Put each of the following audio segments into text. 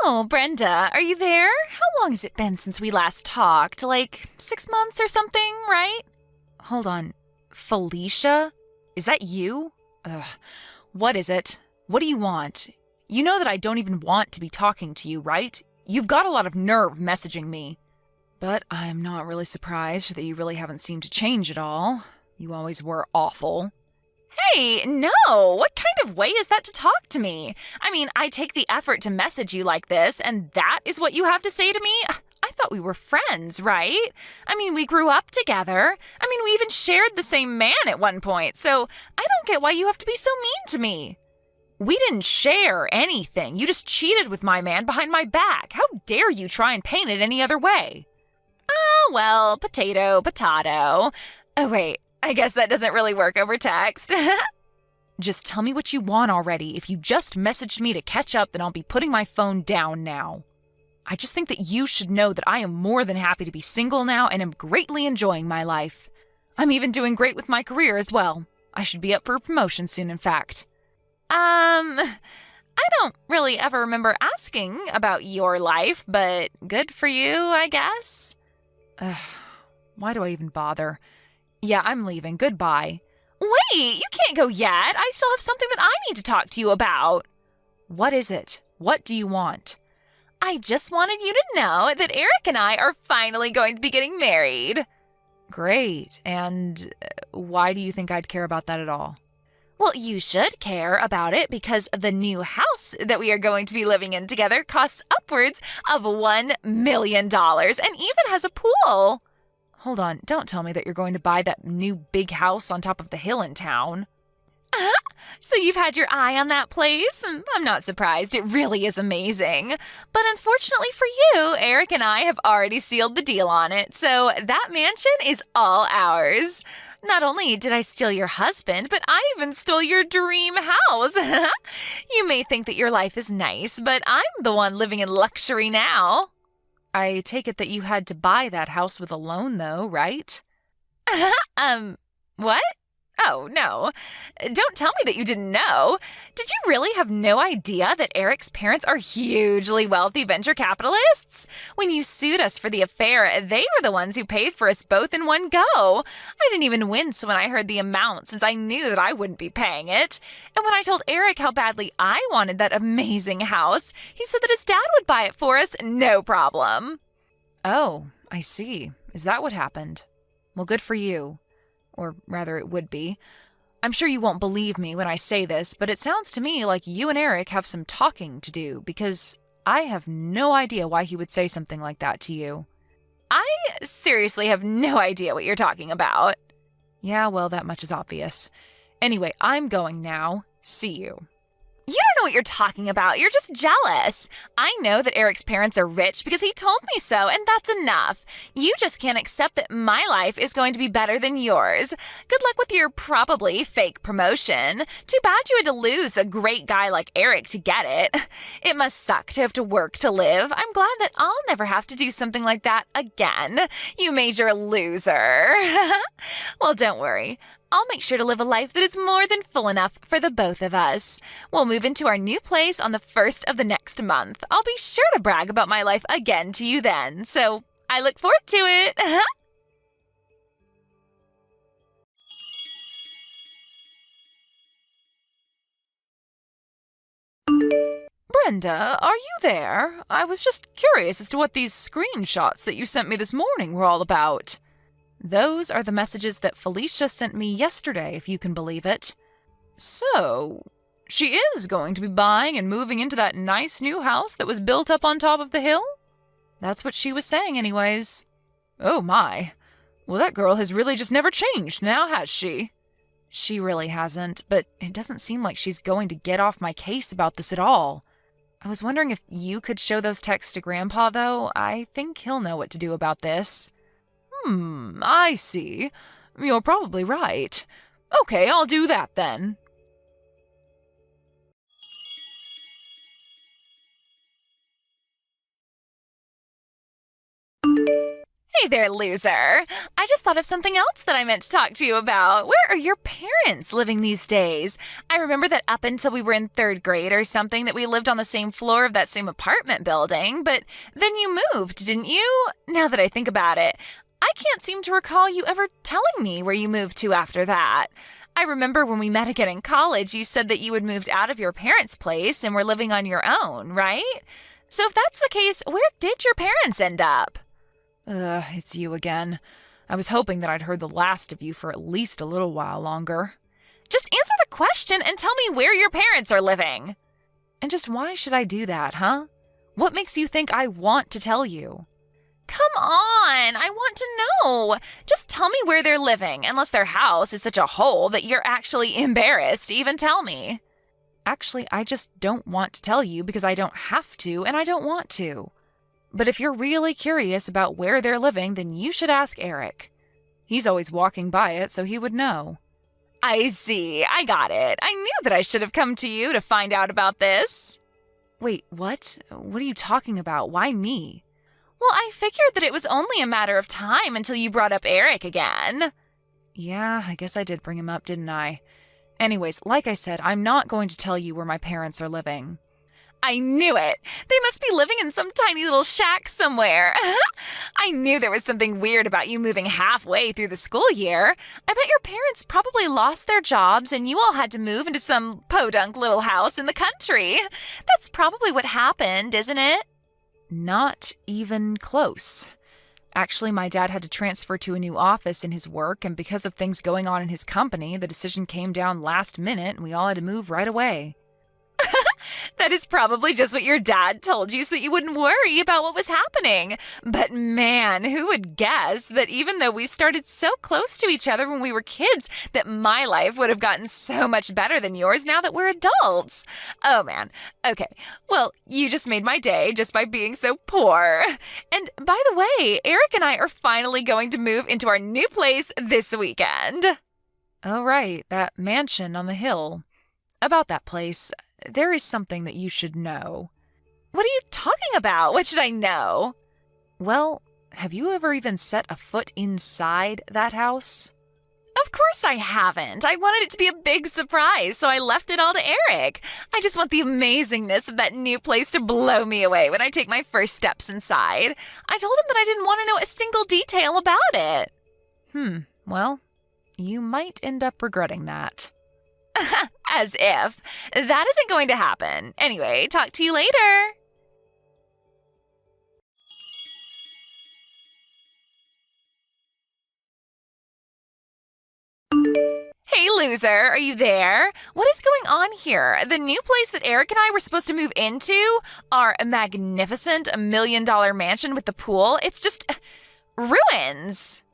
Oh, Brenda, are you there? How long has it been since we last talked? Like 6 months or something, right? Hold on. Felicia? Is that you? Ugh. What is it? What do you want? You know that I don't even want to be talking to you, right? You've got a lot of nerve messaging me. But I'm not really surprised that you really haven't seemed to change at all. You always were awful. Hey, no! What kind of way is that to talk to me? I mean, I take the effort to message you like this, and that is what you have to say to me? I thought we were friends, right? I mean, we grew up together. I mean, we even shared the same man at one point, so I don't get why you have to be so mean to me. We didn't share anything. You just cheated with my man behind my back. How dare you try and paint it any other way? Oh, well, potato, potato. Oh, wait. I guess that doesn't really work over text. Just tell me what you want already. If you just messaged me to catch up, then I'll be putting my phone down now. I just think that you should know that I am more than happy to be single now and am greatly enjoying my life. I'm even doing great with my career as well. I should be up for a promotion soon, in fact. I don't really ever remember asking about your life, but good for you, I guess. Ugh, why do I even bother? Yeah, I'm leaving. Goodbye. Wait, you can't go yet. I still have something that I need to talk to you about. What is it? What do you want? I just wanted you to know that Eric and I are finally going to be getting married. Great. And why do you think I'd care about that at all? Well, you should care about it because the new house that we are going to be living in together costs upwards of $1 million and even has a pool. Hold on, don't tell me that you're going to buy that new big house on top of the hill in town. So you've had your eye on that place? I'm not surprised, it really is amazing. But unfortunately for you, Eric and I have already sealed the deal on it, so that mansion is all ours. Not only did I steal your husband, but I even stole your dream house. You may think that your life is nice, but I'm the one living in luxury now. I take it that you had to buy that house with a loan, though, right? What? Oh, no. Don't tell me that you didn't know. Did you really have no idea that Eric's parents are hugely wealthy venture capitalists? When you sued us for the affair, they were the ones who paid for us both in one go. I didn't even wince when I heard the amount since I knew that I wouldn't be paying it. And when I told Eric how badly I wanted that amazing house, he said that his dad would buy it for us, no problem. Oh, I see. Is that what happened? Well, good for you. Or rather, it would be. I'm sure you won't believe me when I say this, but it sounds to me like you and Eric have some talking to do, because I have no idea why he would say something like that to you. I seriously have no idea what you're talking about. Yeah, well, that much is obvious. Anyway, I'm going now. See you. You don't know what you're talking about. You're just jealous. I know that Eric's parents are rich because he told me so, and that's enough. You just can't accept that my life is going to be better than yours. Good luck with your probably fake promotion. Too bad you had to lose a great guy like Eric to get it. It must suck to have to work to live. I'm glad that I'll never have to do something like that again. You major loser. Well, don't worry. I'll make sure to live a life that is more than full enough for the both of us. We'll move into our new place on the 1st of the next month. I'll be sure to brag about my life again to you then, so I look forward to it. Brenda, are you there? I was just curious as to what these screenshots that you sent me this morning were all about. Those are the messages that Felicia sent me yesterday, if you can believe it. So, she is going to be buying and moving into that nice new house that was built up on top of the hill? That's what she was saying anyways. Oh my. Well, that girl has really just never changed now, has she? She really hasn't, but it doesn't seem like she's going to get off my case about this at all. I was wondering if you could show those texts to Grandpa, though. I think he'll know what to do about this. I see. You're probably right. Okay, I'll do that then. Hey there, loser. I just thought of something else that I meant to talk to you about. Where are your parents living these days? I remember that up until we were in 3rd grade or something that we lived on the same floor of that same apartment building, but then you moved, didn't you? Now that I think about it, I can't seem to recall you ever telling me where you moved to after that. I remember when we met again in college, you said that you had moved out of your parents' place and were living on your own, right? So if that's the case, where did your parents end up? It's you again. I was hoping that I'd heard the last of you for at least a little while longer. Just answer the question and tell me where your parents are living. And just why should I do that, huh? What makes you think I want to tell you? Come on, I want to know. Just tell me where they're living, unless their house is such a hole that you're actually embarrassed to even tell me. Actually, I just don't want to tell you because I don't have to and I don't want to. But if you're really curious about where they're living, then you should ask Eric. He's always walking by it, so he would know. I see. I got it. I knew that I should have come to you to find out about this. Wait, what? What are you talking about? Why me? Well, I figured that it was only a matter of time until you brought up Eric again. Yeah, I guess I did bring him up, didn't I? Anyways, like I said, I'm not going to tell you where my parents are living. I knew it. They must be living in some tiny little shack somewhere. I knew there was something weird about you moving halfway through the school year. I bet your parents probably lost their jobs and you all had to move into some podunk little house in the country. That's probably what happened, isn't it? Not even close. Actually, my dad had to transfer to a new office in his work, and because of things going on in his company, the decision came down last minute and we all had to move right away. That is probably just what your dad told you so that you wouldn't worry about what was happening. But man, who would guess that even though we started so close to each other when we were kids, that my life would have gotten so much better than yours now that we're adults? Oh man. Okay. Well, you just made my day just by being so poor. And by the way, Eric and I are finally going to move into our new place this weekend. Oh, right. That mansion on the hill. About that place, there is something that you should know. What are you talking about? What should I know? Well, have you ever even set a foot inside that house? Of course I haven't. I wanted it to be a big surprise, so I left it all to Eric. I just want the amazingness of that new place to blow me away when I take my first steps inside. I told him that I didn't want to know a single detail about it. Well, you might end up regretting that. As if. That isn't going to happen. Anyway, talk to you later. Hey, loser, are you there? What is going on here? The new place that Eric and I were supposed to move into, our magnificent $1 million mansion with the pool, it's just ruins.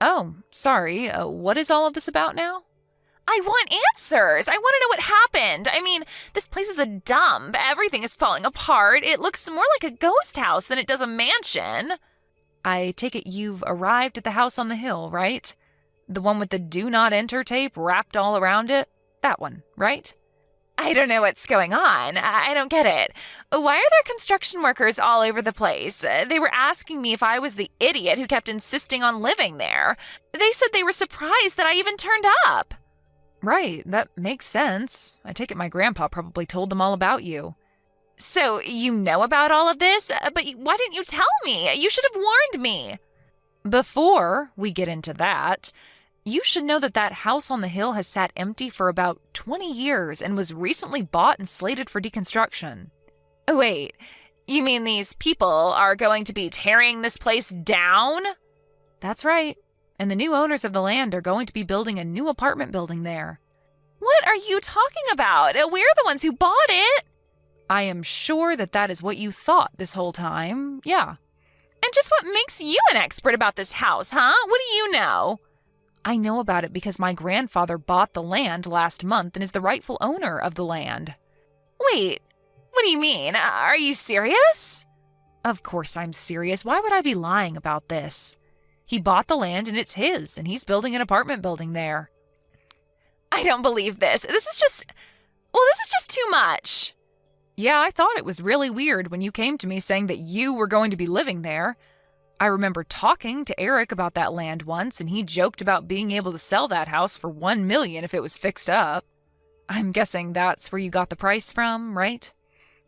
Oh, sorry. What is all of this about now? I want answers. I want to know what happened. I mean, this place is a dump. Everything is falling apart. It looks more like a ghost house than it does a mansion. I take it you've arrived at the house on the hill, right? The one with the do not enter tape wrapped all around it? That one, right? I don't know what's going on. I don't get it. Why are there construction workers all over the place? They were asking me if I was the idiot who kept insisting on living there. They said they were surprised that I even turned up. Right, that makes sense. I take it my grandpa probably told them all about you. So you know about all of this? But why didn't you tell me? You should have warned me. Before we get into that, you should know that that house on the hill has sat empty for about 20 years and was recently bought and slated for deconstruction. Wait, you mean these people are going to be tearing this place down? That's right. And the new owners of the land are going to be building a new apartment building there. What are you talking about? We're the ones who bought it. I am sure that that is what you thought this whole time. Yeah. And just what makes you an expert about this house, huh? What do you know? I know about it because my grandfather bought the land last month and is the rightful owner of the land. Wait, what do you mean? Are you serious? Of course I'm serious. Why would I be lying about this? He bought the land and it's his, and he's building an apartment building there. I don't believe this. This is just too much. Yeah, I thought it was really weird when you came to me saying that you were going to be living there. I remember talking to Eric about that land once, and he joked about being able to sell that house for $1 million if it was fixed up. I'm guessing that's where you got the price from, right?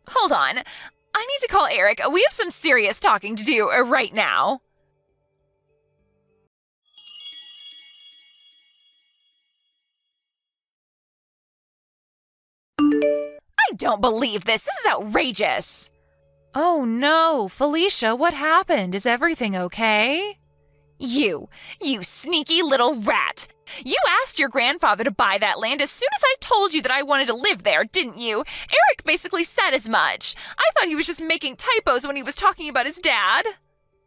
Hold on. I need to call Eric. We have some serious talking to do right now. I don't believe this. This is outrageous. Oh no, Felicia, what happened? Is everything okay? You sneaky little rat. You asked your grandfather to buy that land as soon as I told you that I wanted to live there, didn't you? Eric basically said as much. I thought he was just making typos when he was talking about his dad.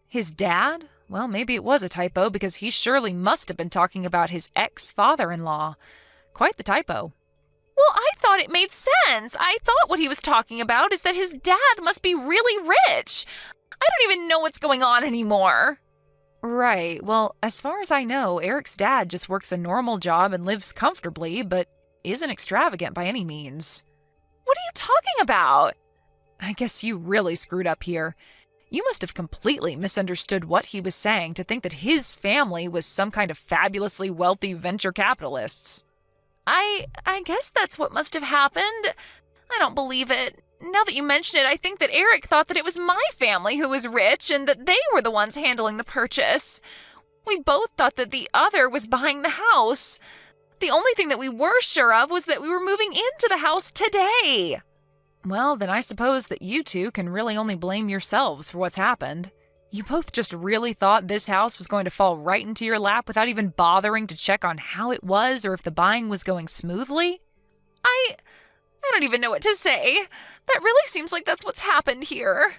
His dad? Well, maybe it was a typo because he surely must have been talking about his ex-father-in-law. Quite the typo. Well, I thought it made sense. I thought what he was talking about is that his dad must be really rich. I don't even know what's going on anymore. Right. Well, as far as I know, Eric's dad just works a normal job and lives comfortably, but isn't extravagant by any means. What are you talking about? I guess you really screwed up here. You must have completely misunderstood what he was saying to think that his family was some kind of fabulously wealthy venture capitalists. I guess that's what must have happened. I don't believe it. Now that you mention it, I think that Eric thought that it was my family who was rich and that they were the ones handling the purchase. We both thought that the other was buying the house. The only thing that we were sure of was that we were moving into the house today. Well, then I suppose that you two can really only blame yourselves for what's happened. You both just really thought this house was going to fall right into your lap without even bothering to check on how it was or if the buying was going smoothly? I don't even know what to say. That really seems like that's what's happened here.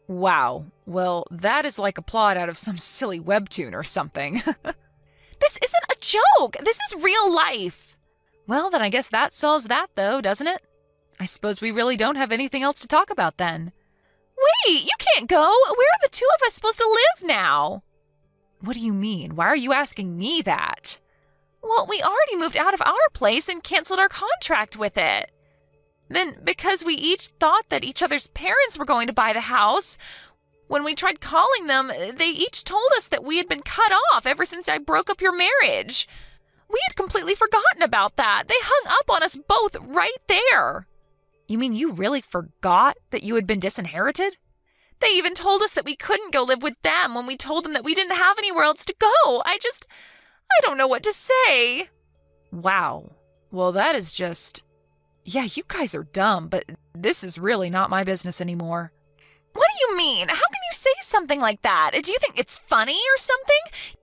Wow. Well, that is like a plot out of some silly webtoon or something. This isn't a joke. This is real life. Well, then I guess that solves that, though, doesn't it? I suppose we really don't have anything else to talk about then. Wait, you can't go. Where are the two of us supposed to live now? What do you mean? Why are you asking me that? Well, we already moved out of our place and canceled our contract with it. Then, because we each thought that each other's parents were going to buy the house, when we tried calling them, they each told us that we had been cut off ever since I broke up your marriage. We had completely forgotten about that. They hung up on us both right there. You mean you really forgot that you had been disinherited? They even told us that we couldn't go live with them when we told them that we didn't have anywhere else to go. I don't know what to say. Wow. Well, that is just... Yeah, you guys are dumb, but this is really not my business anymore. What do you mean? How can you say something like that? Do you think it's funny or something?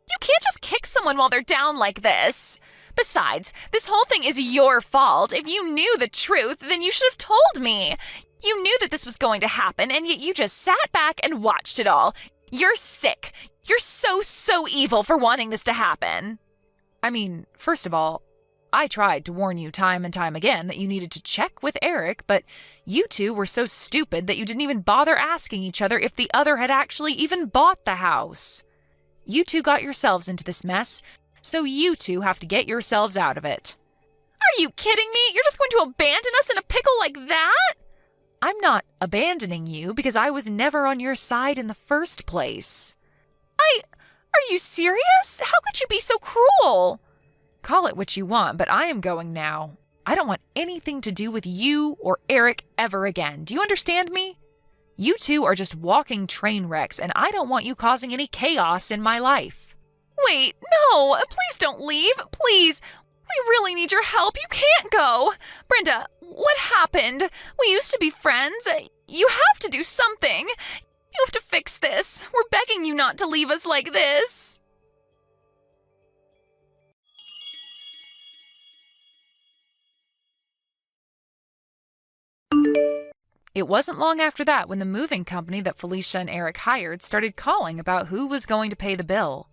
You can't just kick someone while they're down like this. Besides, this whole thing is your fault. If you knew the truth, then you should have told me. You knew that this was going to happen, and yet you just sat back and watched it all. You're sick. You're so evil for wanting this to happen. I mean, first of all, I tried to warn you time and time again that you needed to check with Eric, but you two were so stupid that you didn't even bother asking each other if the other had actually even bought the house. You two got yourselves into this mess, so you two have to get yourselves out of it. Are you kidding me? You're just going to abandon us in a pickle like that? I'm not abandoning you because I was never on your side in the first place. Are you serious? How could you be so cruel? Call it what you want, but I am going now. I don't want anything to do with you or Eric ever again. Do you understand me? You two are just walking train wrecks, and I don't want you causing any chaos in my life. Wait, no, please don't leave. Please. We really need your help. You can't go. Brenda, what happened? We used to be friends. You have to do something. You have to fix this. We're begging you not to leave us like this. It wasn't long after that when the moving company that Felicia and Eric hired started calling about who was going to pay the bill.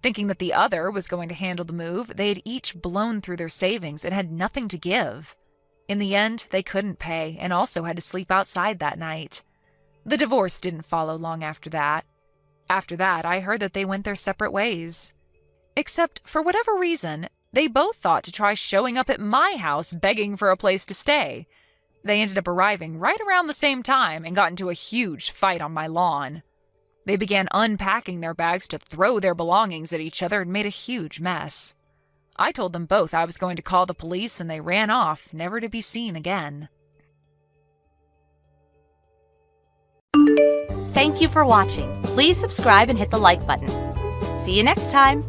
Thinking that the other was going to handle the move, they had each blown through their savings and had nothing to give. In the end, they couldn't pay and also had to sleep outside that night. The divorce didn't follow long after that. After that, I heard that they went their separate ways. Except, for whatever reason, they both thought to try showing up at my house begging for a place to stay. They ended up arriving right around the same time and got into a huge fight on my lawn. They began unpacking their bags to throw their belongings at each other and made a huge mess. I told them both I was going to call the police, and they ran off, never to be seen again. Thank you for watching. Please subscribe and hit the like button. See you next time!